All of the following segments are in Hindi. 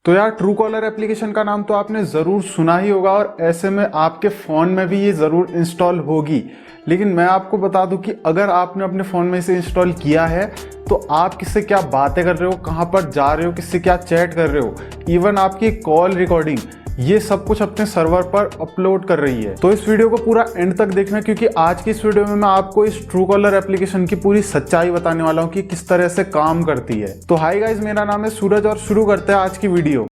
तो यार ट्रू कॉलर एप्लीकेशन का नाम तो आपने ज़रूर सुना ही होगा और ऐसे में आपके फ़ोन में भी ये ज़रूर इंस्टॉल होगी। लेकिन मैं आपको बता दूं कि अगर आपने अपने फ़ोन में इसे इंस्टॉल किया है तो आप किससे क्या बातें कर रहे हो, कहाँ पर जा रहे हो, किससे क्या चैट कर रहे हो, इवन आपकी कॉल रिकॉर्डिंग, ये सब कुछ अपने सर्वर पर अपलोड कर रही है। तो इस वीडियो को पूरा एंड तक देखना, क्योंकि आज की इस वीडियो में मैं आपको इस ट्रू कॉलर एप्लीकेशन की पूरी सच्चाई बताने वाला हूँ कि किस तरह से काम करती है। तो हाय गाइस, मेरा नाम है सूरज और शुरू करते हैं आज की वीडियो।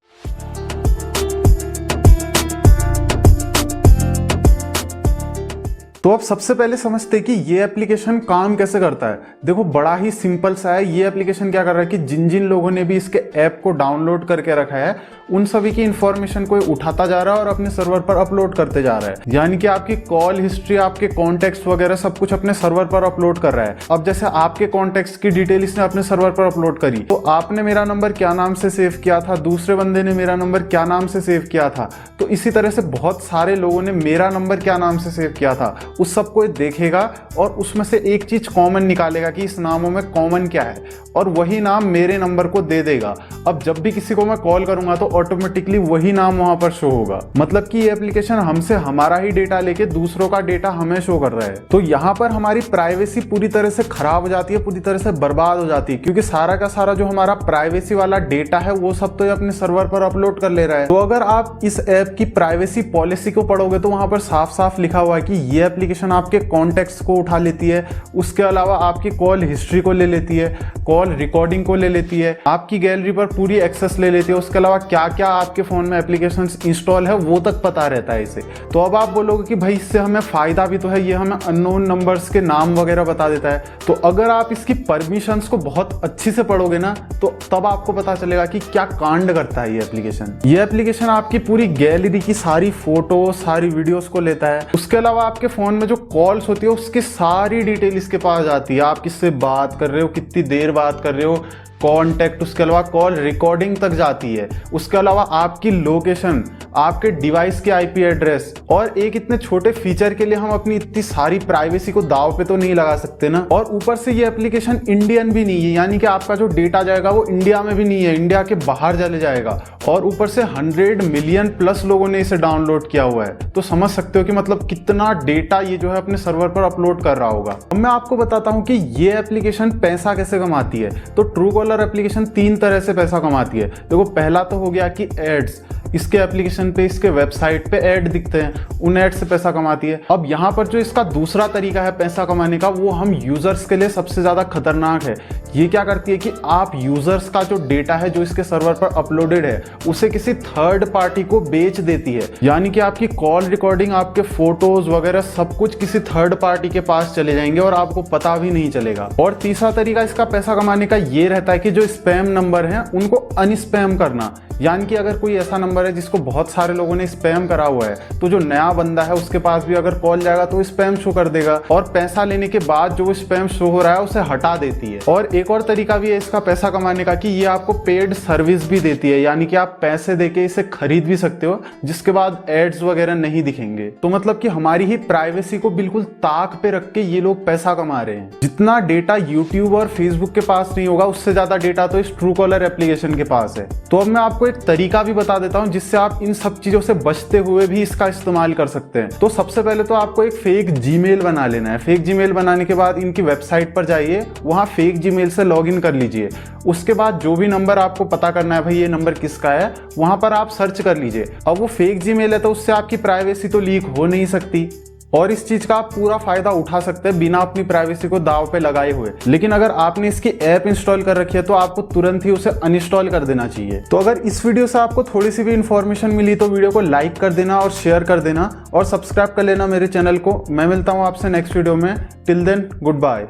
तो अब सबसे पहले समझते हैं कि ये एप्लीकेशन काम कैसे करता है। देखो बड़ा ही सिंपल सा है। ये एप्लीकेशन क्या कर रहा है कि जिन जिन लोगों ने भी इसके ऐप को डाउनलोड करके रखा है उन सभी की इंफॉर्मेशन को उठाता जा रहा है और अपने सर्वर पर अपलोड करते जा रहा है। यानी कि आपकी कॉल हिस्ट्री, आपके कॉन्टेक्ट्स वगैरह सब कुछ अपने सर्वर पर अपलोड कर रहा है। अब जैसे आपके कॉन्टेक्ट्स की डिटेल इसने अपने सर्वर पर अपलोड करी, तो आपने मेरा नंबर क्या नाम से सेव किया था, दूसरे बंदे ने मेरा नंबर क्या नाम से सेव किया था, तो इसी तरह से बहुत सारे लोगों ने मेरा नंबर क्या नाम से सेव किया था, उस सबको ये देखेगा और उसमें से एक चीज कॉमन निकालेगा कि इस नामों में कॉमन क्या है और वही नाम मेरे नंबर को दे देगा। अब जब भी किसी को मैं कॉल करूंगा तो ऑटोमेटिकली वही नाम वहां पर शो होगा। मतलब कि ये एप्लीकेशन हमसे हमारा ही डेटा लेके दूसरों का डेटा हमें शो कर रहा है। तो यहाँ पर हमारी प्राइवेसी पूरी तरह से खराब हो जाती है, पूरी तरह से बर्बाद हो जाती है, क्योंकि सारा का सारा जो हमारा प्राइवेसी वाला डेटा है वो सब तो ये अपने सर्वर पर अपलोड कर ले रहा है। तो अगर आप इस ऐप की प्राइवेसी पॉलिसी को पढ़ोगे तो वहां पर साफ साफ लिखा हुआ है कि ये एप्लीकेशन आपके कॉन्टेक्ट्स को उठा लेती है, उसके अलावा आपकी कॉल हिस्ट्री को ले लेती है, कॉल रिकॉर्डिंग को ले लेती है, आपकी गैलरी पर पूरी एक्सेस ले लेती है, उसके अलावा क्या क्या आपके फोन में एप्लीकेशंस इंस्टॉल है वो तक पता रहता है इसे। तो अब आप बोलोगे कि भाई इससे हमें फायदा भी तो है, ये हमें अननोन नंबर्स के नाम वगैरह बता देता है। तो अगर आप इसकी परमिशंस को बहुत अच्छी से पढ़ोगे ना तो तब आपको पता चलेगा कि क्या कांड करता है ये एप्लीकेशन। ये एप्लीकेशन आपकी पूरी गैलरी की सारी फोटो, सारी वीडियोस को लेता है। उसके अलावा आपके फोन में जो कॉल्स होती है उसकी सारी डिटेल इसके पास जाती है। आप किससे बात कर रहे हो, कितनी देर बात कर रहे हो, कॉन्टैक्ट, उसके अलावा कॉल रिकॉर्डिंग तक जाती है। उसके अलावा आपकी लोकेशन, आपके डिवाइस के आईपी एड्रेस, और एक इतने छोटे फीचर के लिए हम अपनी इतनी सारी प्राइवेसी को दांव पे तो नहीं लगा सकते ना। और ऊपर से ये एप्लीकेशन इंडियन भी नहीं है, यानी कि आपका जो डेटा जाएगा वो इंडिया में भी नहीं है, इंडिया के बाहर चले जाएगा। और ऊपर से 100 मिलियन प्लस लोगों ने इसे डाउनलोड किया हुआ है। तो समझ सकते हो कि मतलब कितना डेटा ये जो है अपने सर्वर पर अपलोड कर रहा होगा। अब मैं आपको बताता हूँ कि ये एप्लीकेशन पैसा कैसे कमाती है। तो ट्रू कॉलर एप्लीकेशन 3 तरह से पैसा कमाती है। देखो पहला तो हो गया कि एड्स, इसके एप्लीकेशन पे, इसके वेबसाइट पे ऐड दिखते हैं, उन ऐड से पैसा कमाती है। अब यहाँ पर जो इसका दूसरा तरीका है पैसा कमाने का वो हम यूजर्स के लिए सबसे ज्यादा खतरनाक है। ये क्या करती है कि आप यूजर्स का जो डेटा है जो इसके सर्वर पर अपलोडेड है उसे किसी थर्ड पार्टी को बेच देती है। यानी कि आपकी कॉल रिकॉर्डिंग, आपके फोटोज वगैरह सब कुछ किसी थर्ड पार्टी के पास चले जाएंगे और आपको पता भी नहीं चलेगा। और तीसरा तरीका इसका पैसा कमाने का ये रहता है कि जो स्पैम नंबर हैं उनको अनस्पैम करना। यानी कि अगर कोई ऐसा नंबर है जिसको बहुत सारे लोगों ने स्पैम करा हुआ है तो जो नया बंदा है उसके पास भी अगर कॉल जाएगा तो स्पैम शो कर देगा और पैसा लेने के बाद जो स्पैम शो हो रहा है उसे हटा देती है। और एक और तरीका भी है इसका पैसा कमाने का कि ये आपको पेड सर्विस भी देती है, यानी कि आप पैसे देके इसे खरीद भी सकते हो जिसके बाद एड्स वगैरह नहीं दिखेंगे। तो मतलब कि हमारी ही प्राइवेसी को बिल्कुल ताक पे रख के ये लोग पैसा कमा रहे हैं। जितना डेटा यूट्यूब और फेसबुक के पास नहीं होगा उससे ज्यादा डेटा तो इस ट्रू कॉलर एप्लीकेशन के पास है। तो अब मैं आपको एक तरीका भी बता देता हूं जिससे आप इन सब चीजों से बचते हुए भी इसका इस्तेमाल कर सकते हैं। तो सबसे पहले तो आपको एक फेक जीमेल बना लेना है। फेक जीमेल बनाने के बाद इनकी वेबसाइट पर जाइए, वहां फेक जीमेल से लॉगिन कर लीजिए। उसके बाद जो भी नंबर आपको पता करना है भाई ये नंबर किसका है, वहां पर आप सर्च कर लीजिए। अब वो फेक जीमेल है तो उससे आपकी प्राइवेसी तो लीक हो नहीं सकती और इस चीज का आप पूरा फायदा उठा सकते हैं बिना अपनी प्राइवेसी को दांव पे लगाए हुए। लेकिन अगर आपने इसकी ऐप इंस्टॉल कर रखी है तो आपको तुरंत ही उसे अनइंस्टॉल कर देना चाहिए। तो अगर इस वीडियो से आपको थोड़ी सी भी इंफॉर्मेशन मिली तो वीडियो को लाइक कर देना और शेयर कर देना और सब्सक्राइब कर लेना मेरे चैनल को। मैं मिलता हूं आपसे नेक्स्ट वीडियो में। Till then good bye.